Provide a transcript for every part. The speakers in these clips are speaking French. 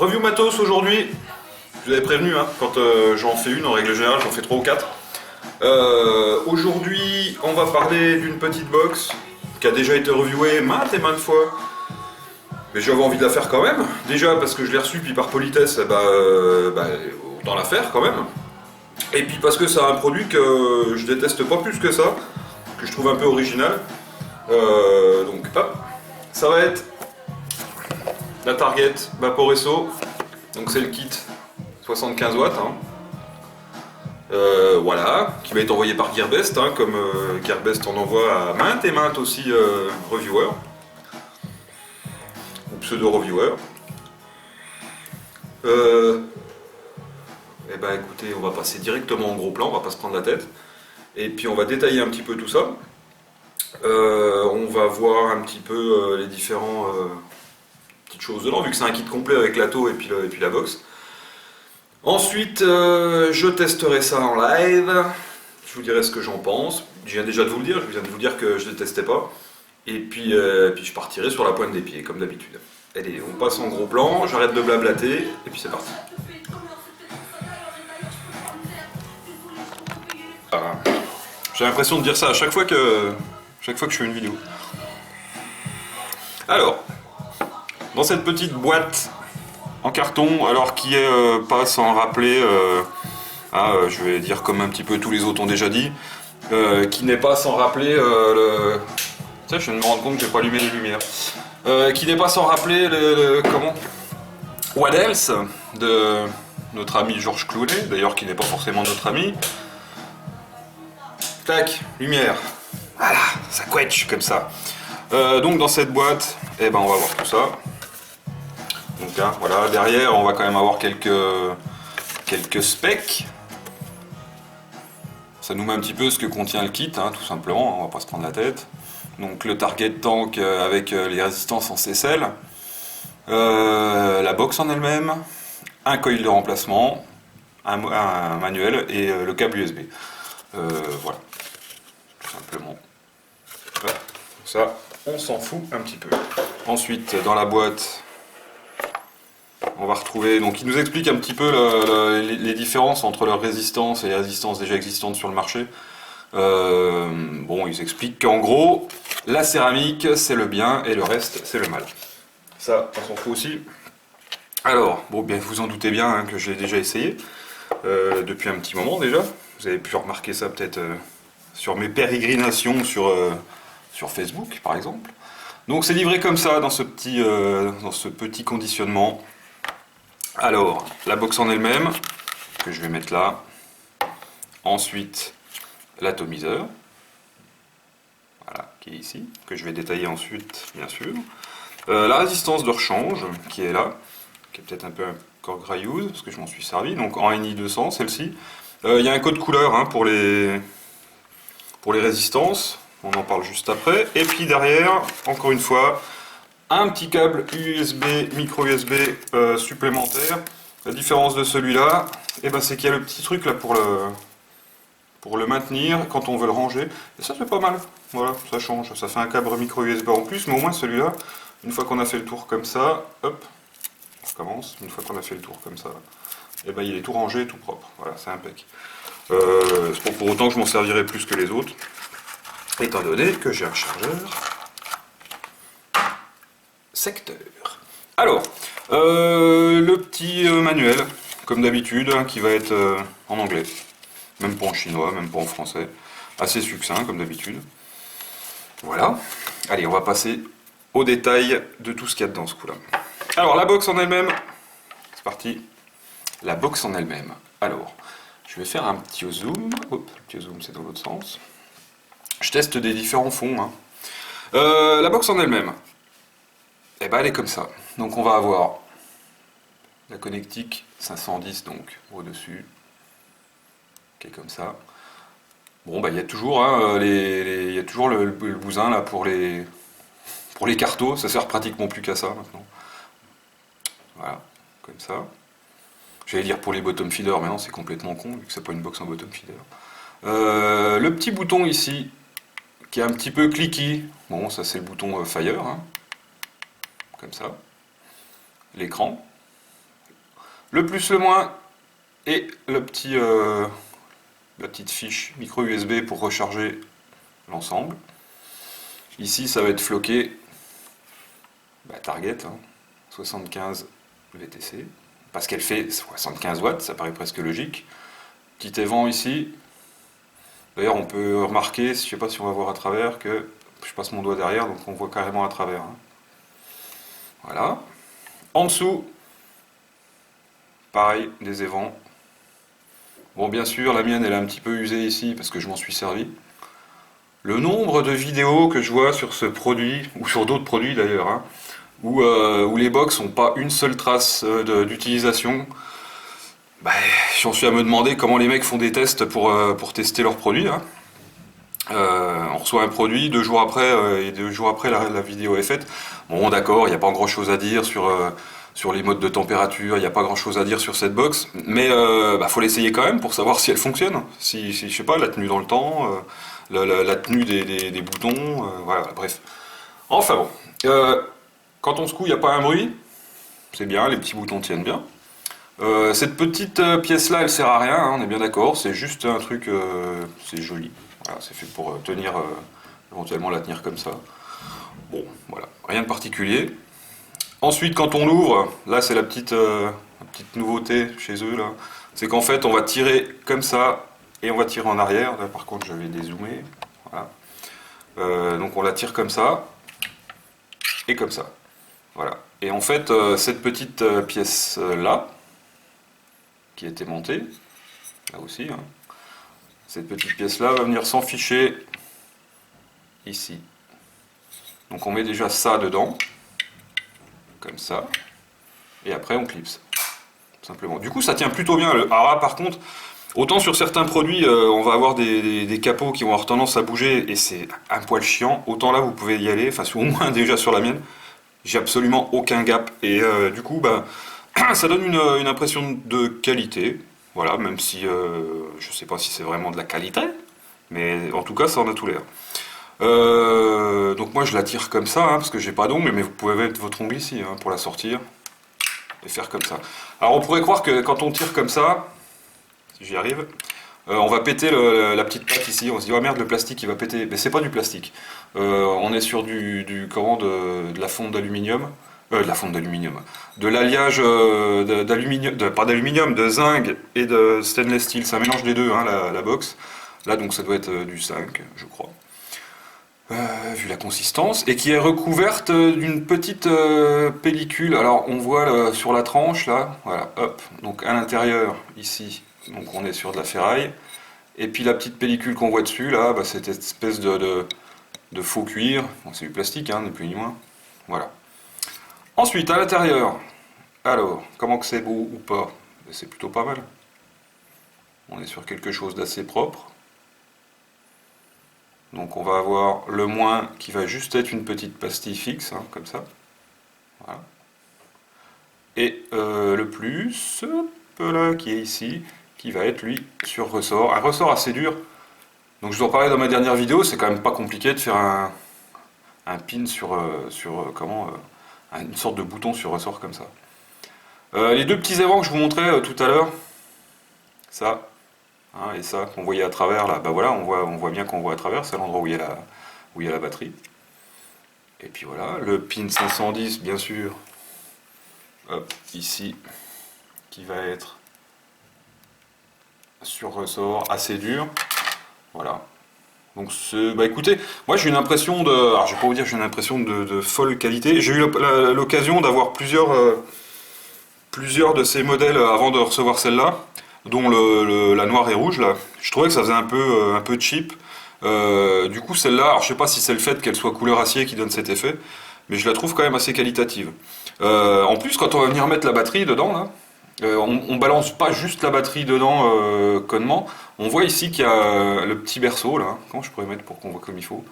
Review matos aujourd'hui. Je vous avais prévenu, hein, quand j'en fais une, en règle générale, j'en fais 3 ou 4. Aujourd'hui, on va parler d'une petite box qui a déjà été reviewée maintes et maintes fois. Mais j'avais envie de la faire quand même. Déjà parce que je l'ai reçue, puis par politesse, autant la faire quand même. Et puis parce que c'est un produit que je déteste pas plus que ça, que je trouve un peu original. Donc hop, ça va être la Target Vaporesso. Donc c'est le kit 75 watts. Hein. Voilà, qui va être envoyé par Gearbest, hein, comme Gearbest en envoie à maintes et maintes aussi reviewers. Ou pseudo-reviewers. Eh ben écoutez, on va passer directement en gros plan, on va pas se prendre la tête. Et puis on va détailler un petit peu tout ça. On va voir un petit peu les différents petites choses dedans, vu que c'est un kit complet avec l'atto et puis la box. Ensuite, je testerai ça en live. Je vous dirai ce que j'en pense. Je viens déjà de vous le dire, je viens de vous dire que je ne détestais pas. Et puis je partirai sur la pointe des pieds, comme d'habitude. Allez, on passe en gros plan, j'arrête de blablater, et puis c'est parti. Voilà. J'ai l'impression de dire ça à chaque fois que je fais une vidéo. Alors, dans cette petite boîte en carton, alors qui est pas sans rappeler, je vais dire comme un petit peu tous les autres ont déjà dit, qui n'est pas sans rappeler le... Tu sais, je viens de me rendre compte que j'ai pas allumé les lumières. Qui n'est pas sans rappeler comment What Else de notre ami Georges Clooney, d'ailleurs qui n'est pas forcément notre ami. Tac, lumière. Voilà, ça quetch comme ça. Donc dans cette boîte, eh ben, on va voir tout ça. Donc hein, voilà, derrière on va quand même avoir quelques specs. Ça nous met un petit peu ce que contient le kit, hein, tout simplement, on va pas se prendre la tête. Donc le target tank avec les résistances en C-cell, la box en elle-même, un coil de remplacement, un manuel et le câble USB. Voilà, tout simplement. Voilà. Ça, on s'en fout un petit peu. Ensuite, dans la boîte, on va retrouver, donc il nous explique un petit peu les différences entre leur résistance et les résistances déjà existantes sur le marché. Bon, ils expliquent qu'en gros, la céramique c'est le bien et le reste c'est le mal. Ça, on s'en fout aussi. Alors, bon, bien vous en doutez bien hein, que j'ai déjà essayé depuis un petit moment déjà. Vous avez pu remarquer ça peut-être sur mes pérégrinations sur Facebook par exemple. Donc c'est livré comme ça dans ce petit conditionnement. Alors, la box en elle-même, que je vais mettre là. Ensuite, l'atomiseur, voilà, qui est ici, que je vais détailler ensuite, bien sûr. La résistance de rechange, qui est là, qui est peut-être un peu encore grailleuse, parce que je m'en suis servi, donc en NI200, celle-ci. Il y a un code couleur hein, pour les résistances, on en parle juste après. Et puis derrière, encore une fois, un petit câble USB, micro USB supplémentaire. La différence de celui-là, c'est qu'il y a le petit truc là pour le maintenir quand on veut le ranger. Et ça c'est pas mal, voilà, ça change. Ça fait un câble micro USB en plus, mais au moins celui-là, une fois qu'on a fait le tour comme ça, hop, on recommence. Une fois qu'on a fait le tour comme ça, il est tout rangé, tout propre. Voilà, c'est impec. C'est pas pour autant que je m'en servirai plus que les autres, étant donné que j'ai un chargeur secteur. Alors, le petit manuel, comme d'habitude, hein, qui va être en anglais. Même pas en chinois, même pas en français. Assez succinct, comme d'habitude. Voilà. Allez, on va passer au détail de tout ce qu'il y a dedans, ce coup-là. Alors, la box en elle-même. C'est parti. La box en elle-même. Alors, je vais faire un petit zoom. Hop, le petit zoom, c'est dans l'autre sens. Je teste des différents fonds. Hein. La box en elle-même. Elle est comme ça. Donc, on va avoir la connectique 510, donc, au-dessus. Qui est comme ça. Bon, il y a toujours, hein, il y a toujours le bousin là pour les cartos, ça sert pratiquement plus qu'à ça maintenant. Voilà, comme ça. J'allais dire pour les bottom feeders, mais non, c'est complètement con vu que c'est pas une box en bottom feeder. Le petit bouton ici, qui est un petit peu cliquy, bon, ça c'est le bouton Fire, hein, comme ça. L'écran, Le plus, le moins, et le petit, la petite fiche micro USB pour recharger l'ensemble. Ici, ça va être floqué Target, hein, 75 VTC, parce qu'elle fait 75 watts, ça paraît presque logique. Petit évent ici. D'ailleurs, on peut remarquer, je ne sais pas si on va voir à travers, que je passe mon doigt derrière, donc on voit carrément à travers. Hein. Voilà. En dessous, pareil, des évents. Bon, bien sûr, la mienne, elle est un petit peu usée ici, parce que je m'en suis servi. Le nombre de vidéos que je vois sur ce produit, ou sur d'autres produits d'ailleurs, hein, où les box n'ont pas une seule trace d'utilisation, j'en suis à me demander comment les mecs font des tests pour tester leurs produits. Hein. On reçoit un produit, 2 jours après, et 2 jours après la vidéo est faite. Bon d'accord, il n'y a pas grand chose à dire sur les modes de température, il n'y a pas grand chose à dire sur cette box, mais faut l'essayer quand même pour savoir si elle fonctionne. Si je sais pas, la tenue dans le temps, la tenue des boutons, voilà, bref. Enfin bon, quand on secoue, il n'y a pas un bruit, c'est bien, les petits boutons tiennent bien. Cette petite pièce là elle sert à rien, hein, on est bien d'accord, c'est juste un truc, c'est joli, voilà, c'est fait pour tenir, éventuellement la tenir comme ça. Bon, voilà, rien de particulier. Ensuite quand on l'ouvre, là c'est la petite nouveauté chez eux là, c'est qu'en fait on va tirer comme ça et on va tirer en arrière, là par contre je vais dézoomer, voilà. Donc on la tire comme ça et comme ça, voilà. Et en fait cette petite pièce là, qui a été montée, là aussi, hein. Cette petite pièce là va venir s'enficher ici. Donc on met déjà ça dedans, comme ça, et après on clipse, simplement. Du coup ça tient plutôt bien. Alors là par contre, autant sur certains produits on va avoir des capots qui vont avoir tendance à bouger et c'est un poil chiant, autant là vous pouvez y aller, enfin au moins déjà sur la mienne, j'ai absolument aucun gap et du coup ça donne une impression de qualité. Voilà, même si je sais pas si c'est vraiment de la qualité, mais en tout cas ça en a tout l'air. Donc moi je la tire comme ça, hein, parce que j'ai pas d'ongle, mais vous pouvez mettre votre ongle ici hein, pour la sortir et faire comme ça. Alors on pourrait croire que quand on tire comme ça, si j'y arrive, on va péter la petite patte ici, on se dit oh merde le plastique il va péter, mais c'est pas du plastique. On est sur de la fonte d'aluminium. De la fonte d'aluminium, de l'alliage d'aluminium, pas d'aluminium, de zinc et de stainless steel, c'est un mélange des deux, hein, la box. Là donc ça doit être du 5, je crois, vu la consistance, et qui est recouverte d'une petite pellicule. Alors on voit là, sur la tranche là, voilà, hop, donc à l'intérieur ici, donc on est sur de la ferraille, et puis la petite pellicule qu'on voit dessus là, c'est cette espèce de faux cuir, bon, c'est du plastique, hein, ni plus ni moins, voilà. Ensuite, à l'intérieur, alors, comment que c'est beau ou pas? C'est plutôt pas mal. On est sur quelque chose d'assez propre. Donc on va avoir le moins qui va juste être une petite pastille fixe, hein, comme ça. Voilà. Et le plus, là, qui est ici, qui va être lui sur ressort. Un ressort assez dur. Donc je vous en parlais dans ma dernière vidéo, c'est quand même pas compliqué de faire un pin une sorte de bouton sur ressort comme ça. Les deux petits évents que je vous montrais tout à l'heure, ça, hein, et ça qu'on voyait à travers là, voilà, on voit bien qu'on voit à travers, c'est l'endroit où il y a la batterie. Et puis voilà, le pin 510 bien sûr, hop, ici, qui va être sur ressort assez dur, voilà. Donc écoutez, moi j'ai une impression alors je vais pas vous dire que j'ai une impression de folle qualité, j'ai eu l'occasion d'avoir plusieurs de ces modèles avant de recevoir celle-là, dont la noire et rouge là. Je trouvais que ça faisait un peu cheap. Du coup celle-là, alors je sais pas si c'est le fait qu'elle soit couleur acier qui donne cet effet, mais je la trouve quand même assez qualitative. En plus quand on va venir mettre la batterie dedans là, on balance pas juste la batterie dedans connement. On voit ici qu'il y a le petit berceau là. Comment je pourrais mettre pour qu'on voit comme il faut?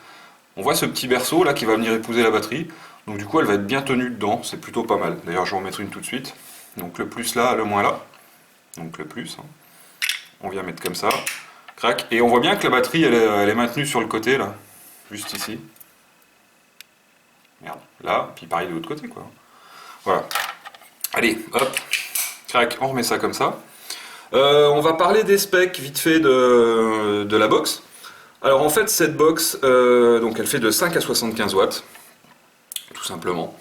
On voit ce petit berceau là qui va venir épouser la batterie. Donc du coup elle va être bien tenue dedans. C'est plutôt pas mal. D'ailleurs je vais en mettre une tout de suite. Donc le plus là, le moins là. Donc le plus. Hein. On vient mettre comme ça. Crac. Et on voit bien que la batterie elle est maintenue sur le côté là. Juste ici. Merde. Là. Puis pareil de l'autre côté quoi. Voilà. Allez, hop. Crac, on remet ça comme ça. On va parler des specs vite fait de la box. Alors en fait cette box, donc elle fait de 5 à 75 watts, tout simplement.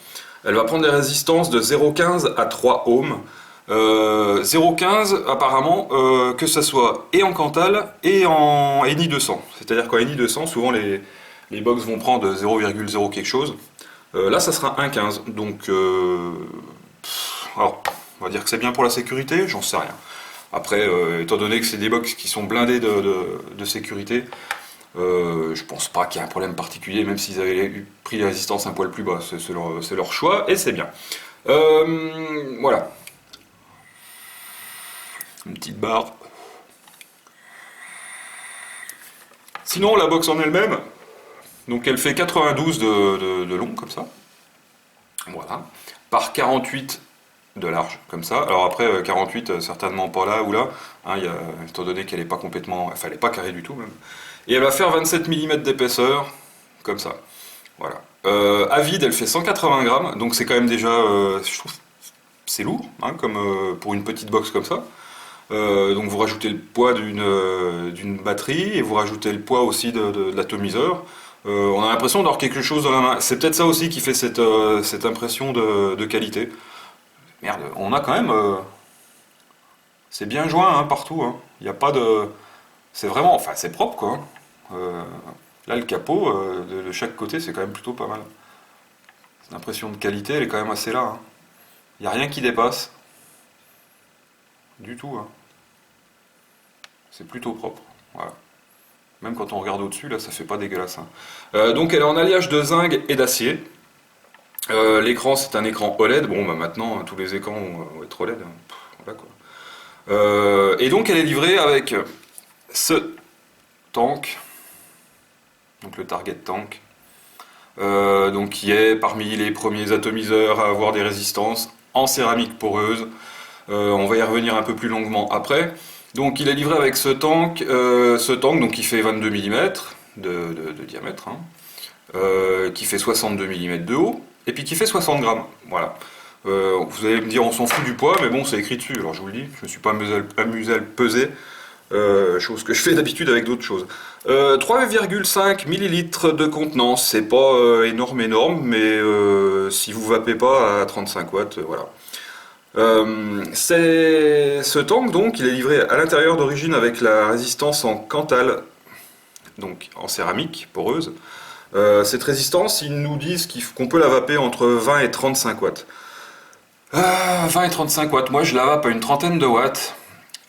Elle va prendre des résistances de 0,15 à 3 ohms. 0,15 apparemment que ça soit et en Cantal et en ENI 200. C'est-à-dire qu'en ENI 200 souvent les box vont prendre 0,0 quelque chose. Là ça sera 1,15. Donc alors on va dire que c'est bien pour la sécurité, j'en sais rien. Après, étant donné que c'est des box qui sont blindés de sécurité, je pense pas qu'il y ait un problème particulier, même s'ils avaient pris les résistances un poil plus bas, c'est leur choix et c'est bien. Voilà. Une petite barre. Sinon, la box en elle-même, donc elle fait 92 de long, comme ça. Voilà. Par 48 de large, comme ça. Alors après, 48, certainement pas là ou là, hein, étant donné qu'elle n'est pas complètement... Enfin, elle n'est pas carrée du tout, même. Et elle va faire 27 mm d'épaisseur, comme ça. Voilà. À vide, elle fait 180 grammes, donc c'est quand même déjà... je trouve c'est lourd, hein, comme pour une petite box comme ça. Donc vous rajoutez le poids d'une batterie et vous rajoutez le poids aussi de l'atomiseur. On a l'impression d'avoir quelque chose dans la main. C'est peut-être ça aussi qui fait cette impression de qualité. Merde, on a quand même... c'est bien joint hein, partout. Hein. Il n'y a pas de... C'est vraiment... Enfin, c'est propre quoi. Là, le capot, de chaque côté, c'est quand même plutôt pas mal. L'impression de qualité, elle est quand même assez là. Hein. Il n'y a rien qui dépasse. Du tout. Hein. C'est plutôt propre. Voilà. Même quand on regarde au-dessus, là, ça fait pas dégueulasse. Hein. Donc elle est en alliage de zinc et d'acier. L'écran, c'est un écran OLED. Bon, bah, maintenant, tous les écrans vont être OLED. Hein. Pff, voilà, quoi. Et donc elle est livrée avec ce tank. Donc le Target Tank. Donc qui est parmi les premiers atomiseurs à avoir des résistances en céramique poreuse. On va y revenir un peu plus longuement après. Donc il est livré avec ce tank donc, qui fait 22 mm de diamètre, hein, qui fait 62 mm de haut, et puis qui fait 60 grammes. Voilà. Vous allez me dire on s'en fout du poids, mais bon c'est écrit dessus, alors je vous le dis, je me suis pas amusé à le peser, chose que je fais d'habitude avec d'autres choses. 3,5 ml de contenance, c'est pas énorme, mais si vous vapez pas à 35 watts, voilà. Ce tank donc, il est livré à l'intérieur d'origine avec la résistance en Cantal, donc en céramique poreuse. Cette résistance, ils nous disent qu'on peut la vaper entre 20 et 35 watts. 20 et 35 watts, moi je la vape à une trentaine de watts.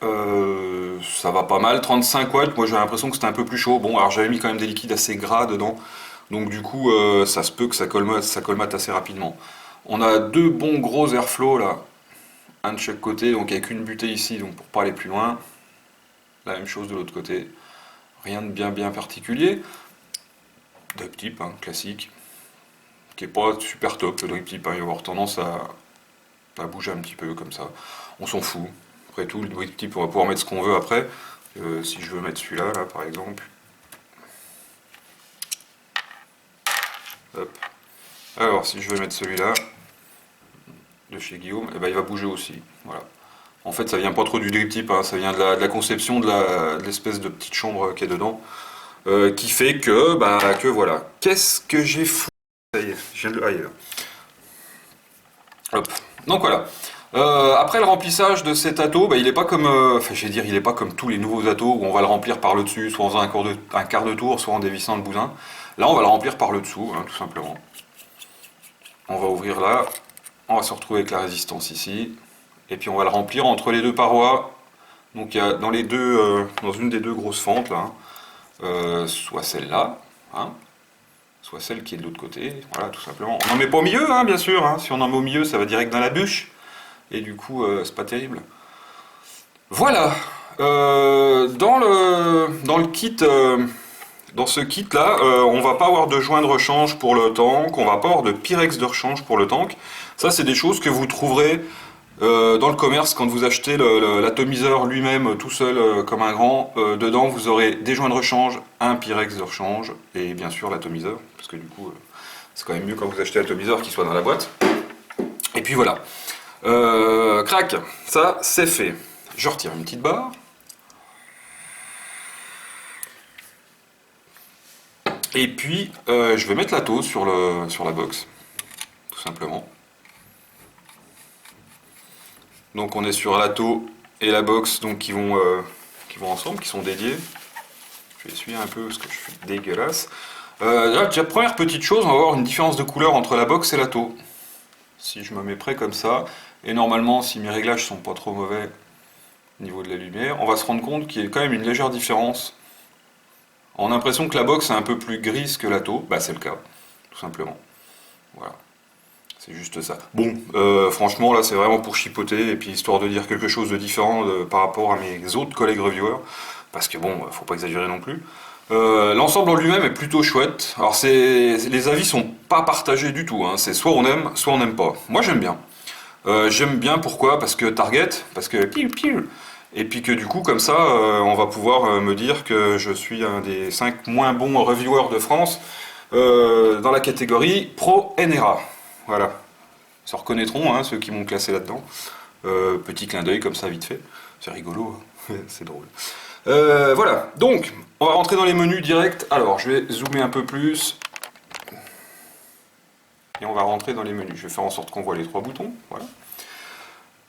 Ça va pas mal, 35 watts, moi j'ai l'impression que c'était un peu plus chaud. Bon, alors j'avais mis quand même des liquides assez gras dedans, donc du coup ça se peut que ça colmate assez rapidement. On a deux bons gros airflow là. Un de chaque côté, donc avec une butée ici, donc pour pas aller plus loin. La même chose de l'autre côté. Rien de bien particulier. Drip tip, hein, classique. Qui est pas super top, le drip tip. Hein, il va avoir tendance à bouger un petit peu comme ça. On s'en fout. Après tout, le drip tip, on va pouvoir mettre ce qu'on veut après. Si je veux mettre celui-là, là, par exemple. Hop. Alors, si je veux mettre celui-là, de chez Guillaume, et ben, il va bouger aussi. Voilà. En fait, ça vient pas trop du drip tip, hein, ça vient de la conception de l'espèce de petite chambre qui est dedans, qui fait que voilà. Qu'est-ce que j'ai fou. Ça y est, je viens de le. Ah, il est là. Hop. Donc voilà. Après le remplissage de cet ato, il est pas comme, enfin, je vais dire, il est pas comme tous les nouveaux atos où on va le remplir par le dessus, soit en faisant un quart de tour, soit en dévissant le bousin. Là, on va le remplir par le dessous, hein, tout simplement. On va ouvrir là. On va se retrouver avec la résistance ici, et puis on va le remplir entre les deux parois. Donc il y a dans une des deux grosses fentes là, soit celle-là, hein, soit celle qui est de l'autre côté. Voilà, tout simplement. On n'en met pas au milieu, hein, bien sûr. Hein. Si on en met au milieu, ça va direct dans la bûche, et du coup, c'est pas terrible. Voilà. Dans le kit. Dans ce kit là, on va pas avoir de joint de rechange pour le tank, on va pas avoir de Pyrex de rechange pour le tank. Ça c'est des choses que vous trouverez dans le commerce quand vous achetez l'atomiseur lui-même tout seul comme un grand. Dedans vous aurez des joints de rechange, un Pyrex de rechange et bien sûr l'atomiseur, parce que du coup c'est quand même mieux quand vous achetez l'atomiseur qu'il soit dans la boîte. Et puis voilà. Crac, ça c'est fait. Je retire une petite barre. Et puis, je vais mettre la tôle sur la box, tout simplement. Donc on est sur la tôle et la box, donc qui vont ensemble, qui sont dédiés. Je vais essuyer un peu parce que je suis dégueulasse. Là, déjà, première petite chose, on va avoir une différence de couleur entre la box et la tôle. Si je me mets près comme ça, et normalement, si mes réglages sont pas trop mauvais au niveau de la lumière, on va se rendre compte qu'il y a quand même une légère différence. On a l'impression que la box est un peu plus grise que la tôle, bah c'est le cas, tout simplement. Voilà, c'est juste ça. Bon, franchement là c'est vraiment pour chipoter, et puis histoire de dire quelque chose de différent par rapport à mes autres collègues reviewers, parce que bon, faut pas exagérer non plus. L'ensemble en lui-même est plutôt chouette. Alors les avis sont pas partagés du tout, hein. C'est soit on aime, soit on n'aime pas. Moi j'aime bien. J'aime bien pourquoi? Parce que Target, parce que piou piou. Et puis que du coup, comme ça, on va pouvoir me dire que je suis un des 5 moins bons reviewers de France dans la catégorie Pro NRA. Voilà. Ils se reconnaîtront, hein, ceux qui m'ont classé là-dedans. Petit clin d'œil comme ça, vite fait. C'est rigolo, c'est drôle. Voilà, donc, on va rentrer dans les menus directs. Alors, je vais zoomer un peu plus. Et on va rentrer dans les menus. Je vais faire en sorte qu'on voit les 3 boutons. Voilà.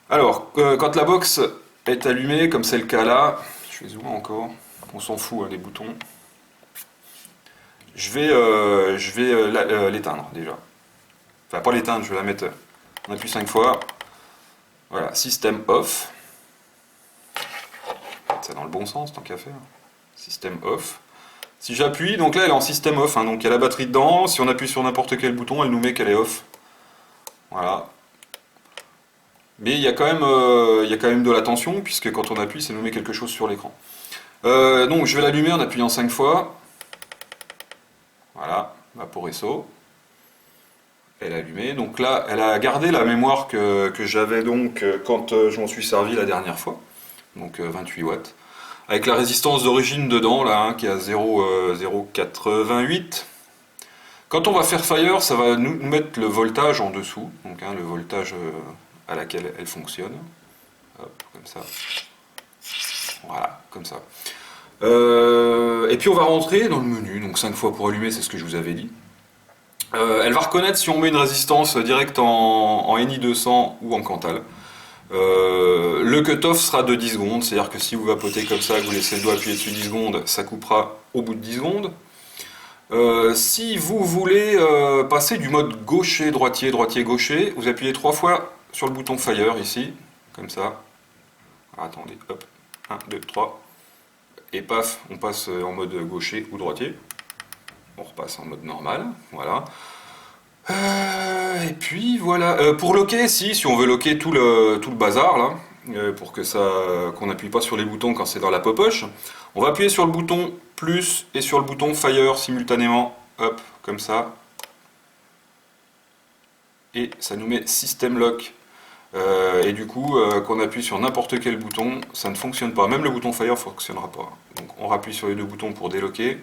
Alors, quand la box est allumée, comme c'est le cas là, je vais zoomer encore, on s'en fout hein, des boutons. Je vais l'éteindre déjà. Enfin, pas l'éteindre, je vais la mettre. On appuie 5 fois. Voilà, système off. C'est dans le bon sens tant qu'à faire. Système off. Si j'appuie, donc là elle est en système off, hein, donc il y a la batterie dedans. Si on appuie sur n'importe quel bouton, elle nous met qu'elle est off. Voilà. Mais il y a quand même de la tension, puisque quand on appuie, ça nous met quelque chose sur l'écran. Donc je vais l'allumer en appuyant 5 fois. Voilà, Vaporesso. Elle est allumée. Donc là, elle a gardé la mémoire que j'avais donc quand je m'en suis servi la dernière fois. Donc 28 watts. Avec la résistance d'origine dedans, là, hein, qui est à 0,88. Quand on va faire Fire, ça va nous mettre le voltage en dessous. Donc hein, le voltage à laquelle elle fonctionne. Hop, comme ça. Voilà, comme ça. Et puis on va rentrer dans le menu, donc 5 fois pour allumer, c'est ce que je vous avais dit. Elle va reconnaître si on met une résistance directe en NI200 ou en Cantal. Le cutoff sera de 10 secondes, c'est-à-dire que si vous vapotez comme ça, que vous laissez le doigt appuyer dessus 10 secondes, ça coupera au bout de 10 secondes. Si vous voulez passer du mode gaucher, droitier, droitier, gaucher, vous appuyez 3 fois sur le bouton Fire ici, comme ça. Ah, attendez, hop, 1, 2, 3. Et paf, on passe en mode gaucher ou droitier. On repasse en mode normal, voilà. Et puis voilà. Pour locker, si on veut locker tout le bazar là, pour que qu'on n'appuie pas sur les boutons quand c'est dans la popoche, on va appuyer sur le bouton plus et sur le bouton Fire simultanément, hop, comme ça. Et ça nous met System Lock. Et du coup, qu'on appuie sur n'importe quel bouton, ça ne fonctionne pas. Même le bouton Fire ne fonctionnera pas. Donc on rappuie sur les 2 boutons pour délocker.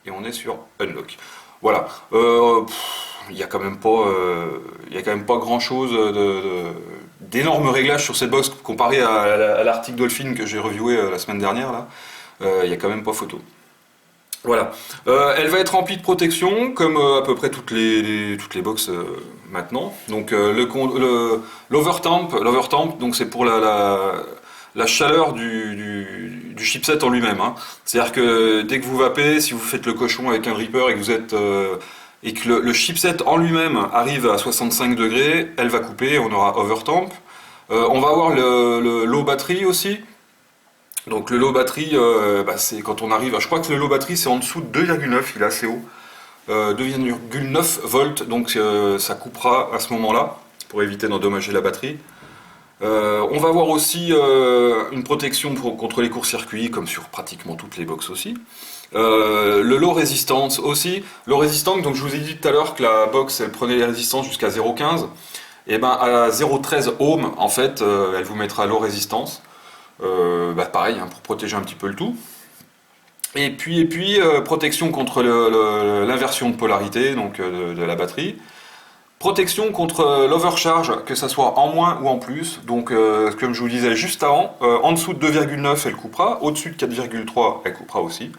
Et on est sur Unlock. Voilà. Il n'y a quand même pas grand chose d'énormes réglages sur cette box comparé à l'article Dolphin que j'ai reviewé la semaine dernière. Là. Il n'y a quand même pas photo. Voilà. Elle va être remplie de protection, comme à peu près toutes les box maintenant. Donc l'overtemp, donc c'est pour la chaleur du chipset en lui-même. Hein. C'est-à-dire que dès que vous vapez, si vous faites le cochon avec un dripper et que vous êtes et que le chipset en lui-même arrive à 65 degrés, elle va couper, on aura overtemp. On va avoir le low battery aussi. Donc le low battery, c'est quand on arrive, je crois que le low battery c'est en dessous de 2,9, il est assez haut. 2,9 volts, donc ça coupera à ce moment-là, pour éviter d'endommager la batterie. On va avoir aussi une protection contre les courts-circuits, comme sur pratiquement toutes les box aussi. Le low resistance aussi. Low resistance, donc je vous ai dit tout à l'heure que la box elle prenait les résistances jusqu'à 0,15. Et ben à 0,13 ohm, en fait, elle vous mettra low resistance. Pareil, hein, pour protéger un petit peu le tout. Et puis protection contre l'inversion de polarité donc de la batterie. Protection contre l'overcharge, que ça soit en moins ou en plus. Donc, comme je vous disais juste avant, en dessous de 2,9, elle coupera. Au-dessus de 4,3, elle coupera aussi.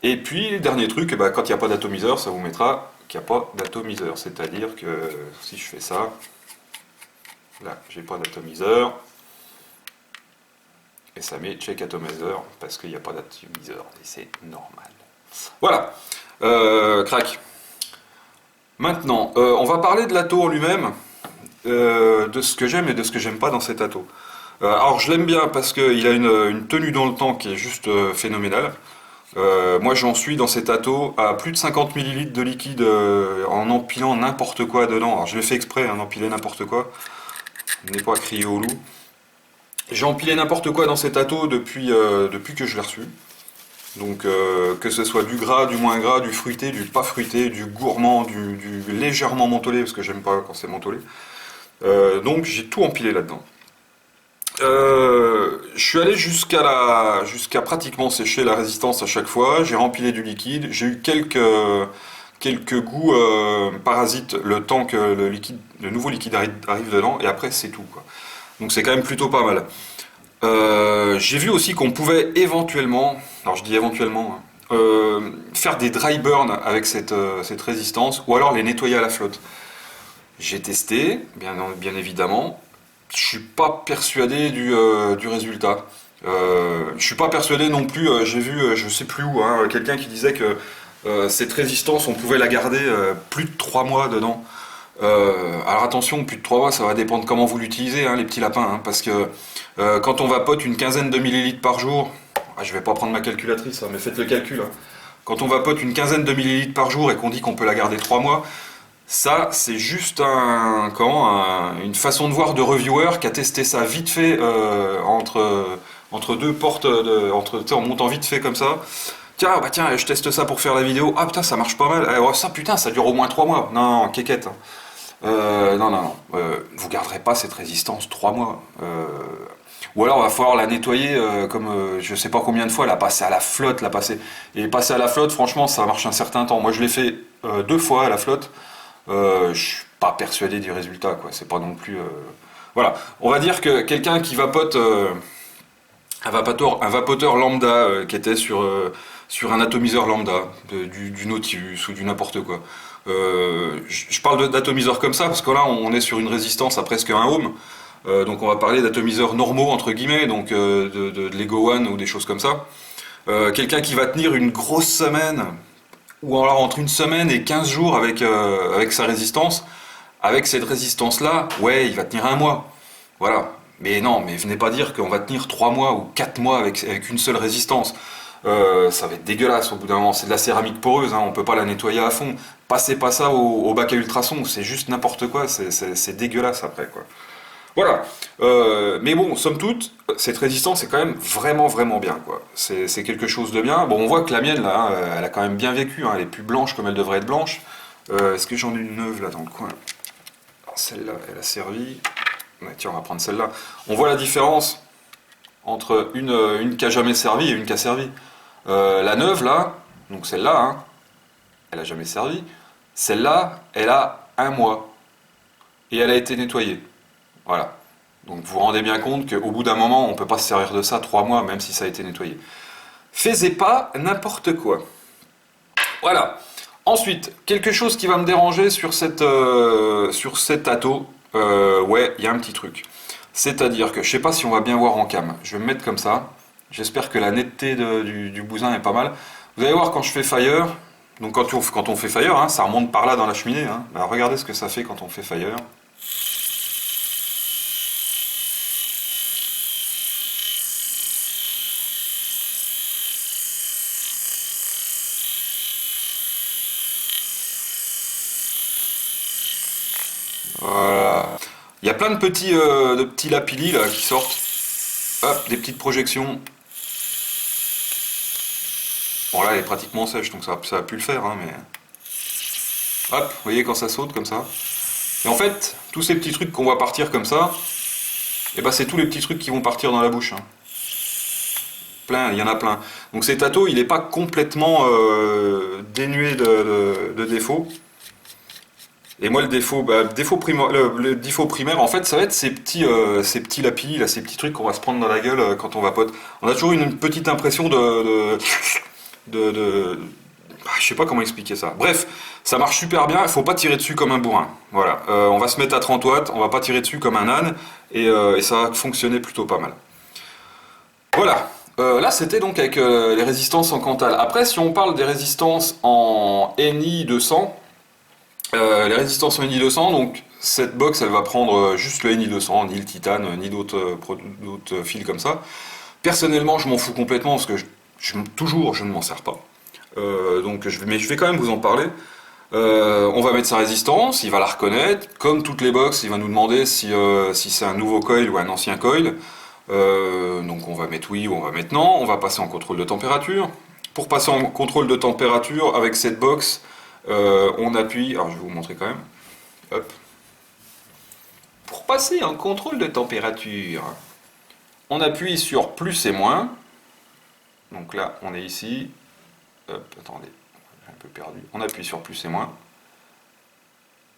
Et puis, dernier truc, quand il n'y a pas d'atomiseur, ça vous mettra qu'il n'y a pas d'atomiseur. C'est-à-dire que si je fais ça, là, j'ai pas d'atomiseur. Et ça met check atomiseur parce qu'il n'y a pas d'atomiseur. Et c'est normal. Voilà. Crac. Maintenant, on va parler de l'atto en lui-même, de ce que j'aime et de ce que j'aime pas dans cet atto. Alors, je l'aime bien parce qu'il a une tenue dans le temps qui est juste phénoménale. Moi, j'en suis dans cet atto à plus de 50 ml de liquide en empilant n'importe quoi dedans. Alors, je l'ai fait exprès, hein, d'empiler n'importe quoi. Je n'ai pas crié au loup. J'ai empilé n'importe quoi dans cet atto depuis que je l'ai reçu. Donc que ce soit du gras, du moins gras, du fruité, du pas fruité, du gourmand, du légèrement mentholé, parce que j'aime pas quand c'est mentholé. Donc j'ai tout empilé là-dedans. Je suis allé jusqu'à pratiquement sécher la résistance à chaque fois. J'ai rempilé du liquide. J'ai eu quelques goûts parasites le temps que le nouveau liquide arrive dedans. Et après c'est tout, quoi. Donc c'est quand même plutôt pas mal. J'ai vu aussi qu'on pouvait éventuellement, alors je dis éventuellement, hein, faire des dry burn avec cette résistance, ou alors les nettoyer à la flotte. J'ai testé, bien évidemment. Je suis pas persuadé du résultat. Je suis pas persuadé non plus. J'ai vu, je sais plus où, hein, quelqu'un qui disait que cette résistance, on pouvait la garder plus de 3 mois dedans. Alors attention, plus de 3 mois, ça va dépendre comment vous l'utilisez, hein, les petits lapins, hein, parce que quand on vapote une quinzaine de millilitres par jour, je vais pas prendre ma calculatrice, hein, mais faites le calcul. Hein. Quand on vapote une quinzaine de millilitres par jour et qu'on dit qu'on peut la garder 3 mois, ça c'est juste une façon de voir de reviewer qui a testé ça vite fait entre deux portes, en montant vite fait comme ça. Tiens, je teste ça pour faire la vidéo. Ah putain, ça marche pas mal. Oh, ça putain, ça dure au moins 3 mois. Non, quéquette. Hein. Non. Vous garderez pas cette résistance 3 mois. Ou alors, il va falloir la nettoyer comme je sais pas combien de fois, la passer à la flotte, la passer. Et passer à la flotte, franchement, ça marche un certain temps. Moi, je l'ai fait 2 fois à la flotte. Je suis pas persuadé du résultat, quoi. C'est pas non plus. Voilà. On va dire que quelqu'un qui vapote. Un vapoteur lambda qui était sur un atomiseur lambda, du Nautilus ou du n'importe quoi. Je parle d'atomiseur comme ça parce que là on est sur une résistance à presque 1 ohm. Donc on va parler d'atomiseurs normaux entre guillemets, donc de Lego One ou des choses comme ça. Quelqu'un qui va tenir une grosse semaine, ou alors entre une semaine et 15 jours avec sa résistance, avec cette résistance là, ouais, il va tenir 1 mois. Voilà. Mais non, mais venez pas dire qu'on va tenir 3 mois ou 4 mois avec une seule résistance. Ça va être dégueulasse au bout d'un moment. C'est de la céramique poreuse, hein, on peut pas la nettoyer à fond. Passez pas ça au bac à ultrasons, c'est juste n'importe quoi, c'est dégueulasse après, quoi. Voilà. Mais bon, somme toute, cette résistance est quand même vraiment bien, quoi. C'est quelque chose de bien. Bon, on voit que la mienne, là, hein, elle a quand même bien vécu, hein, elle est plus blanche comme elle devrait être blanche. Est-ce que j'en ai une neuve, là, dans le coin? Celle-là, elle a servi. Ouais, tiens, on va prendre celle-là. On voit la différence entre une qui a jamais servi et une qui a servi. La neuve, là, donc celle-là, hein, elle a jamais servi. Celle-là, elle a 1 mois. Et elle a été nettoyée. Voilà. Donc vous vous rendez bien compte qu'au bout d'un moment, on ne peut pas se servir de ça 3 mois, même si ça a été nettoyé. Faisez pas n'importe quoi. Voilà. Ensuite, quelque chose qui va me déranger sur cet atto, ouais, il y a un petit truc. C'est-à-dire que je sais pas si on va bien voir en cam. Je vais me mettre comme ça. J'espère que la netteté du bousin est pas mal. Vous allez voir quand je fais fire. Donc quand on fait fire, hein, ça remonte par là dans la cheminée. Hein. Alors regardez ce que ça fait quand on fait fire. Voilà. Il y a plein de petits lapillis là qui sortent. Hop, des petites projections. Bon là elle est pratiquement sèche donc ça a pu le faire, hein, mais. Hop, vous voyez quand ça saute comme ça. Et en fait, tous ces petits trucs qu'on voit partir comme ça, et ben c'est tous les petits trucs qui vont partir dans la bouche. Hein. Plein, il y en a plein. Donc cet atto, il n'est pas complètement dénué de défauts. Et moi, le défaut primaire, en fait, ça va être ces petits lapis, là, ces petits trucs qu'on va se prendre dans la gueule quand on vapote. On a toujours une petite impression de je sais pas comment expliquer ça. Bref, ça marche super bien, il faut pas tirer dessus comme un bourrin. Voilà, on va se mettre à 30 watts, on va pas tirer dessus comme un âne, et ça va fonctionner plutôt pas mal. Voilà, là c'était donc avec les résistances en Cantal. Après, si on parle des résistances en NI 200, les résistances en NI 200, donc cette box elle va prendre juste le NI 200, ni le titane, ni d'autres fils comme ça. Personnellement, je m'en fous complètement parce que toujours je ne m'en sers pas. Mais je vais quand même vous en parler. On va mettre sa résistance, il va la reconnaître. Comme toutes les box, il va nous demander si c'est un nouveau coil ou un ancien coil. Donc on va mettre oui ou on va mettre non. On va passer en contrôle de température. Pour passer en contrôle de température avec cette box, on appuie. Alors je vais vous montrer quand même. Hop. Pour passer en contrôle de température, on appuie sur plus et moins. Donc là, on est ici. Hop, attendez, j'ai un peu perdu. On appuie sur plus et moins.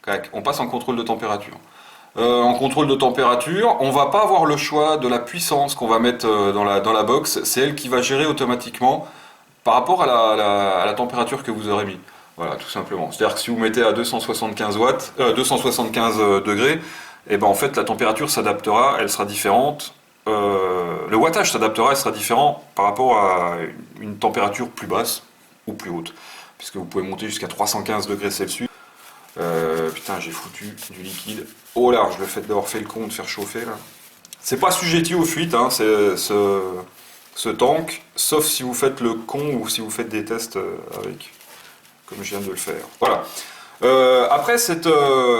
Clac, on passe en contrôle de température. En contrôle de température, on va pas avoir le choix de la puissance qu'on va mettre dans la box. C'est elle qui va gérer automatiquement par rapport à la température que vous aurez mis. Voilà, tout simplement. C'est-à-dire que si vous mettez à 275 watts, 275 degrés, et ben en fait la température s'adaptera, elle sera différente. Le wattage s'adaptera, elle sera différent par rapport à une température plus basse ou plus haute, puisque vous pouvez monter jusqu'à 315 degrés Celsius. Putain, j'ai foutu du liquide au large, le fait d'avoir fait le con de faire chauffer là. C'est pas sujetti aux fuites, hein, ce tank, sauf si vous faites le con ou si vous faites des tests avec, comme je viens de le faire. Voilà. Après,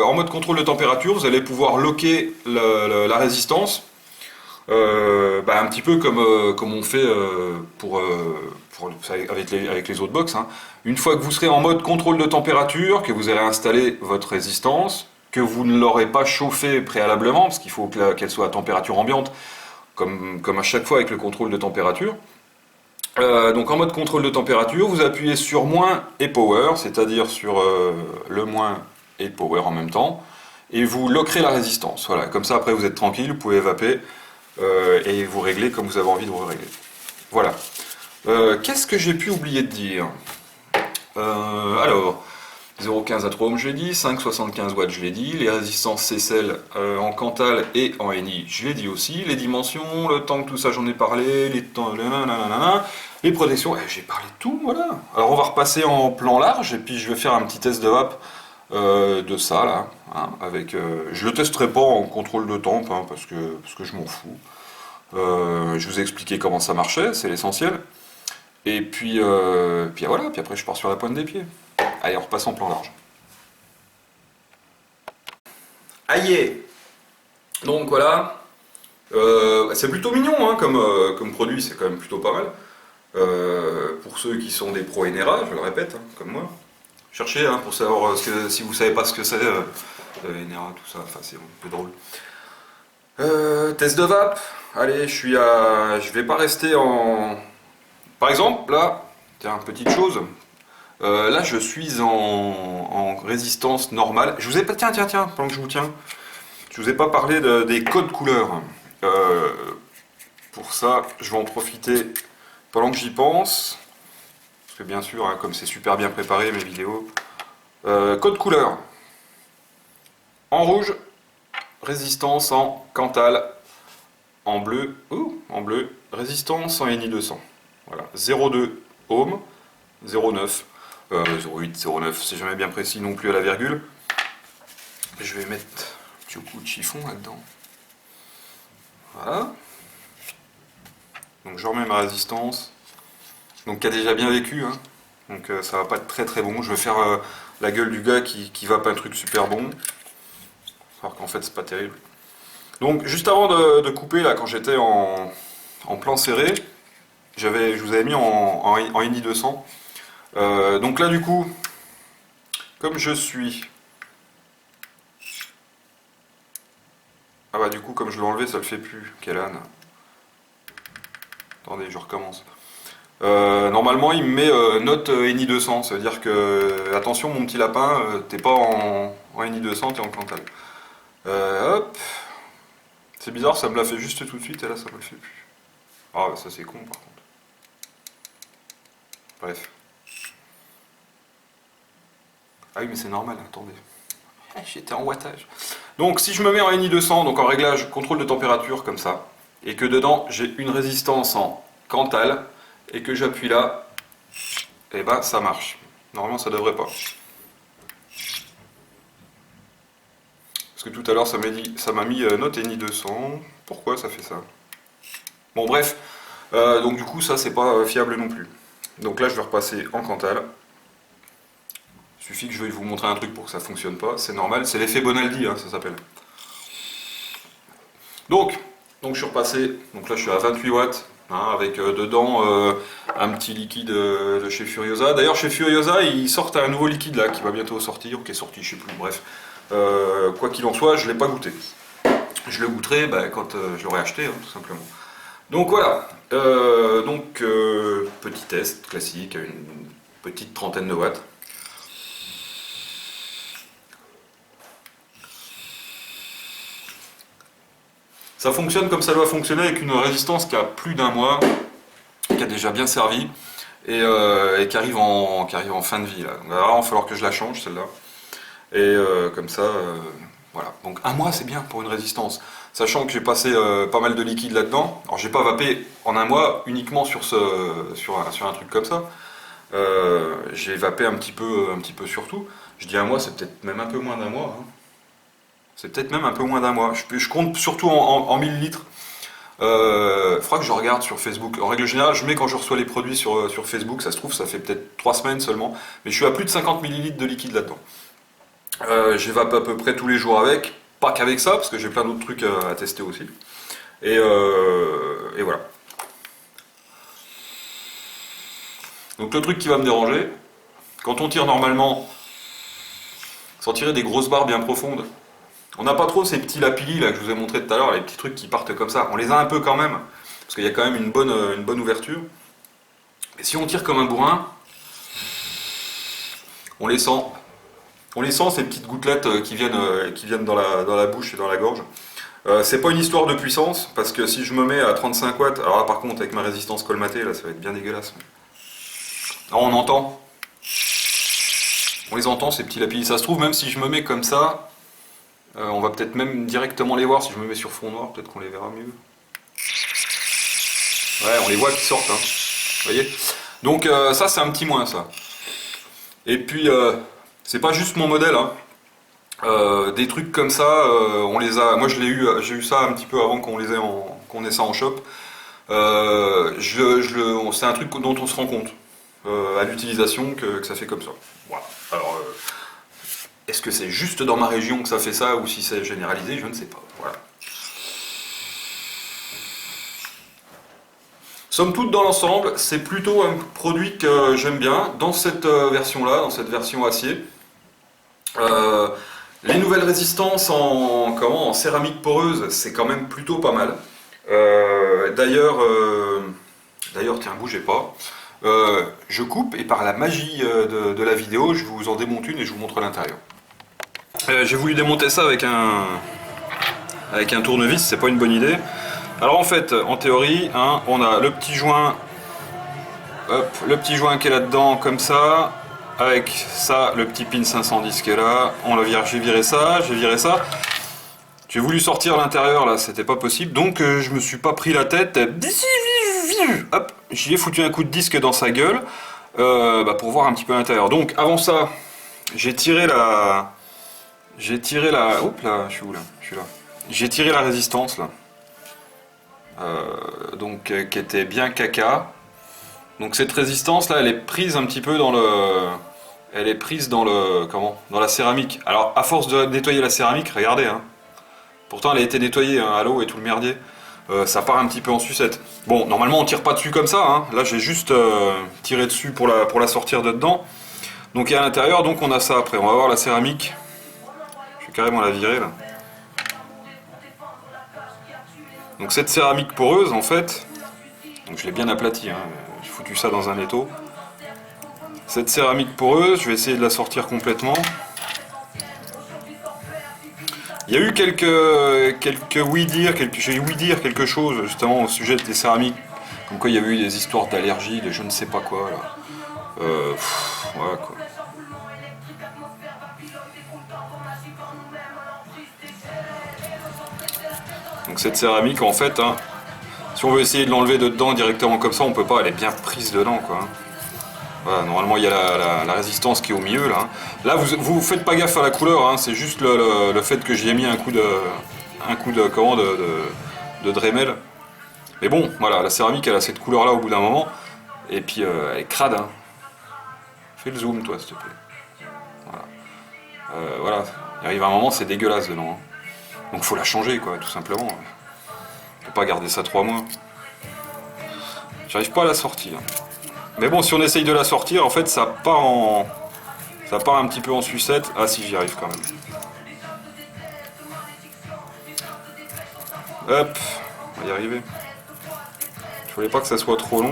en mode contrôle de température, vous allez pouvoir locker la résistance. Un petit peu comme on fait avec les autres box. Hein. Une fois que vous serez en mode contrôle de température, que vous allez installer votre résistance, que vous ne l'aurez pas chauffée préalablement, parce qu'il faut qu'elle soit à température ambiante, comme à chaque fois avec le contrôle de température. Donc en mode contrôle de température, vous appuyez sur moins et power, c'est-à-dire sur le moins et power en même temps, et vous lockerez la résistance. Voilà, comme ça après vous êtes tranquille, vous pouvez vaper. Et vous réglez comme vous avez envie de vous régler. Voilà. Qu'est-ce que j'ai pu oublier de dire Alors, 0,15 atome, je l'ai dit, 5,75 watts, je l'ai dit, les résistances CCL en Cantal et en NI, je l'ai dit aussi, les dimensions, le tank, tout ça, j'en ai parlé, les protections, j'ai parlé de tout, voilà. Alors, on va repasser en plan large, et puis je vais faire un petit test de vape de ça, là, hein, je le testerai pas en contrôle de temp, hein, parce que je m'en fous. Je vous ai expliqué comment ça marchait, c'est l'essentiel. Et puis voilà, puis après je pars sur la pointe des pieds. Allez, on repasse en plan large. Aïe. Donc voilà. C'est plutôt mignon hein, comme produit, c'est quand même plutôt pas mal. Pour ceux qui sont des pros NRA, je le répète, hein, comme moi. Cherchez hein, pour savoir si vous savez pas ce que c'est, NRA, tout ça, enfin c'est un peu drôle. Test de vape. Allez, je vais pas rester en. Par exemple, là, tiens, petite chose. Là, je suis en résistance normale. Je vous ai pas. Tiens, pendant que je vous tiens. Je vous ai pas parlé des codes couleurs. Pour ça, je vais en profiter pendant que j'y pense. Parce que bien sûr, hein, comme c'est super bien préparé mes vidéos. Code couleur. En rouge, résistance en Cantal. En bleu, résistance en NI 200. Voilà, 0,2 ohm, 0,9, 0,8, 0,9, c'est jamais bien précis non plus à la virgule. Je vais mettre un petit coup de chiffon là-dedans. Voilà. Donc je remets ma résistance. Donc qui a déjà bien vécu, hein. Donc ça va pas être très très bon. Je vais faire la gueule du gars qui va pas un truc super bon. Alors qu'en fait c'est pas terrible. Donc juste avant de couper, là, quand j'étais en plan serré, je vous avais mis en NI 200. Donc là du coup, comme je suis... Ah bah du coup comme je l'ai enlevé ça le fait plus, quel âne. Attendez, je recommence. Normalement, il me met note ENI 200. Ça veut dire que, attention, mon petit lapin, t'es pas en ENI 200, t'es en Cantal. Hop. C'est bizarre, ça me l'a fait juste tout de suite et là, ça me le fait plus. Ah, bah, ça c'est con par contre. Bref. Ah oui, mais c'est normal, attendez. J'étais en wattage. Donc, si je me mets en ENI 200, donc en réglage contrôle de température, comme ça, et que dedans, j'ai une résistance en Cantal, et que j'appuie là, et bah ça marche. Normalement ça devrait pas. Parce que tout à l'heure ça m'a mis note ENI 200. Pourquoi ça fait ça? Bon bref, donc du coup ça c'est pas fiable non plus. Donc là je vais repasser en Cantal. Il suffit que je veuille vous montrer un truc pour que ça fonctionne pas, c'est normal, c'est l'effet Bonaldi hein, ça s'appelle. Donc je suis repassé, donc là je suis à 28 watts. Hein, avec dedans un petit liquide de chez Furiosa. D'ailleurs chez Furiosa ils sortent un nouveau liquide là qui va bientôt sortir, ou qui est sorti, je sais plus, bref. Quoi qu'il en soit, je ne l'ai pas goûté. Je le goûterai quand je l'aurai acheté, hein, tout simplement. Donc voilà, petit test classique, une petite trentaine de watts. Ça fonctionne comme ça doit fonctionner, avec une résistance qui a plus d'1 mois, qui a déjà bien servi, et qui arrive en fin de vie. Là. Donc, alors, il va falloir que je la change celle-là. Et comme ça, voilà. Donc 1 mois c'est bien pour une résistance. Sachant que j'ai passé pas mal de liquide là-dedans. Alors j'ai pas vapé en 1 mois uniquement sur un truc comme ça. J'ai vapé un petit peu sur tout. Je dis 1 mois, c'est peut-être même un peu moins d'1 mois. Hein. C'est peut-être même un peu moins d'1 mois. Je compte surtout en millilitres. Faudra que je regarde sur Facebook. En règle générale, je mets quand je reçois les produits sur Facebook. Ça se trouve, ça fait peut-être 3 semaines seulement. Mais je suis à plus de 50 millilitres de liquide là-dedans. J'évape à peu près tous les jours avec. Pas qu'avec ça, parce que j'ai plein d'autres trucs à tester aussi. Et voilà. Donc le truc qui va me déranger, quand on tire normalement, sans tirer des grosses barres bien profondes, on n'a pas trop ces petits lapillis là que je vous ai montré tout à l'heure, les petits trucs qui partent comme ça. On les a un peu quand même, parce qu'il y a quand même une bonne ouverture. Et si on tire comme un bourrin, on les sent. On les sent ces petites gouttelettes qui viennent dans la bouche et dans la gorge. C'est pas une histoire de puissance, parce que si je me mets à 35 watts, alors là par contre avec ma résistance colmatée, là ça va être bien dégueulasse. Alors on entend. On les entend ces petits lapillis. Ça se trouve même si je me mets comme ça, on va peut-être même directement les voir. Si je me mets sur fond noir, peut-être qu'on les verra mieux. Ouais, on les voit qui sortent. Hein. Vous voyez. Donc ça c'est un petit moins ça. Et puis c'est pas juste mon modèle. Hein. Des trucs comme ça, on les a. Moi j'ai eu ça un petit peu avant qu'on ait ça en shop. C'est un truc dont on se rend compte à l'utilisation que ça fait comme ça. Voilà. Alors, est-ce que c'est juste dans ma région que ça fait ça ou si c'est généralisé, je ne sais pas. Voilà. Somme toute, dans l'ensemble, c'est plutôt un produit que j'aime bien dans cette version-là, dans cette version acier. Les nouvelles résistances en céramique poreuse, c'est quand même plutôt pas mal. D'ailleurs, tiens, bougez pas. Je coupe et par la magie de la vidéo, je vous en démonte une et je vous montre l'intérieur. J'ai voulu démonter ça avec un tournevis, c'est pas une bonne idée. Alors en fait, en théorie, hein, on a le petit joint, le petit joint qui est là-dedans comme ça. Avec ça, le petit pin 510 qui est là, j'ai viré ça. J'ai voulu sortir l'intérieur là, c'était pas possible, donc je me suis pas pris la tête. Hop, j'y ai foutu un coup de disque dans sa gueule pour voir un petit peu l'intérieur. Donc avant ça, j'ai tiré la. Oups là, je suis où là? Je suis là. J'ai tiré la résistance là. Qui était bien caca. Donc cette résistance là, elle est prise un petit peu dans le. Elle est prise dans la céramique. Alors à force de nettoyer la céramique, regardez, hein. Pourtant elle a été nettoyée hein, à l'eau et tout le merdier. Ça part un petit peu en sucette. Bon, normalement on tire pas dessus comme ça. Hein. Là j'ai juste tiré dessus pour la sortir de dedans. Donc il y a à l'intérieur, donc on a ça après. On va voir la céramique. Je vais carrément la virer là. Donc cette céramique poreuse en fait, donc je l'ai bien aplatie. Hein. Je foutu ça dans un étau. Cette céramique poreuse, je vais essayer de la sortir complètement. Il y a eu quelques oui-dire, j'ai ouï dire quelque chose justement au sujet des céramiques. Comme quoi il y avait eu des histoires d'allergie, de je ne sais pas quoi. Là. Voilà quoi. Donc cette céramique en fait, hein, si on veut essayer de l'enlever de dedans directement comme ça, on peut pas, elle est bien prise dedans quoi. Voilà, normalement il y a la résistance qui est au milieu là. Là vous faites pas gaffe à la couleur, hein, c'est juste le fait que j'y ai mis un coup de Dremel. Mais bon, voilà, la céramique elle a cette couleur là au bout d'un moment. Et puis elle est crade. Hein. Fais le zoom toi s'il te plaît. Voilà. Voilà, il arrive un moment c'est dégueulasse dedans. Hein. Donc faut la changer quoi, tout simplement. On peut pas garder ça 3 mois. J'arrive pas à la sortir. Mais bon, si on essaye de la sortir, en fait, ça part un petit peu en sucette. Ah si, j'y arrive quand même. Hop, on va y arriver. Je voulais pas que ça soit trop long.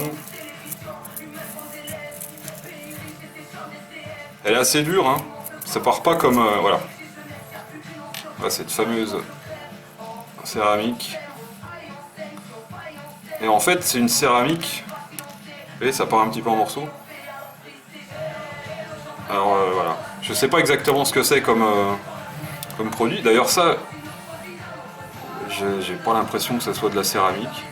Elle est assez dure, hein. Ça part pas comme... voilà. Voilà, cette fameuse céramique. Et en fait, c'est une céramique... Vous voyez, ça part un petit peu en morceaux. Alors voilà, je sais pas exactement ce que c'est comme produit. D'ailleurs ça, j'ai pas l'impression que ça soit de la céramique.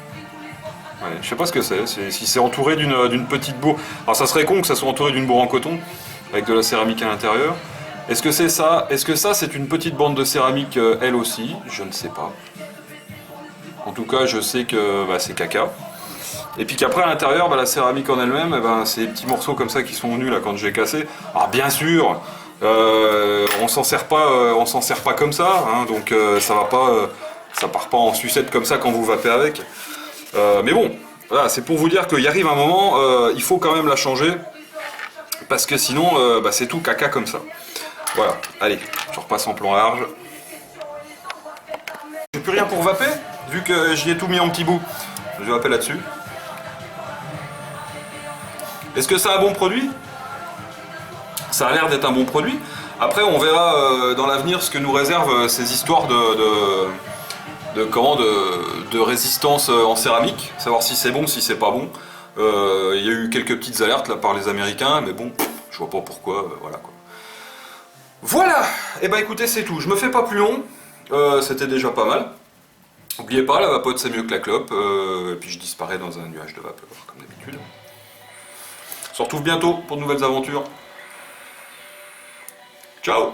Ouais, je sais pas ce que c'est. Si c'est entouré d'une petite bourre. Alors ça serait con que ça soit entouré d'une bourre en coton avec de la céramique à l'intérieur. Est-ce que c'est ça? Est-ce que ça c'est une petite bande de céramique elle aussi? Je ne sais pas. En tout cas, je sais que bah, c'est caca. Et puis qu'après à l'intérieur, bah, la céramique en elle-même, eh ben, c'est des petits morceaux comme ça qui sont venus là quand j'ai cassé. Alors bien sûr, on s'en sert pas comme ça, hein, donc ça va pas, ça part pas en sucette comme ça quand vous vapez avec. Mais bon, voilà, c'est pour vous dire qu'il arrive un moment, il faut quand même la changer parce que sinon, bah, c'est tout caca comme ça. Voilà, allez, je repasse en plan large. J'ai plus rien pour vaper, vu que j'y ai tout mis en petits bouts. Je vais vaper là-dessus. Est-ce que c'est un bon produit? Ça a l'air d'être un bon produit. Après, on verra dans l'avenir ce que nous réservent ces histoires de résistance en céramique. Savoir si c'est bon, si c'est pas bon. Il y a eu quelques petites alertes là par les Américains, mais bon, je vois pas pourquoi. Voilà quoi. Voilà. Et bah écoutez, c'est tout. Je me fais pas plus long. C'était déjà pas mal. N'oubliez pas, la vapote c'est mieux que la clope. Et puis je disparais dans un nuage de vapeur, comme d'habitude. On se retrouve bientôt pour de nouvelles aventures. Ciao!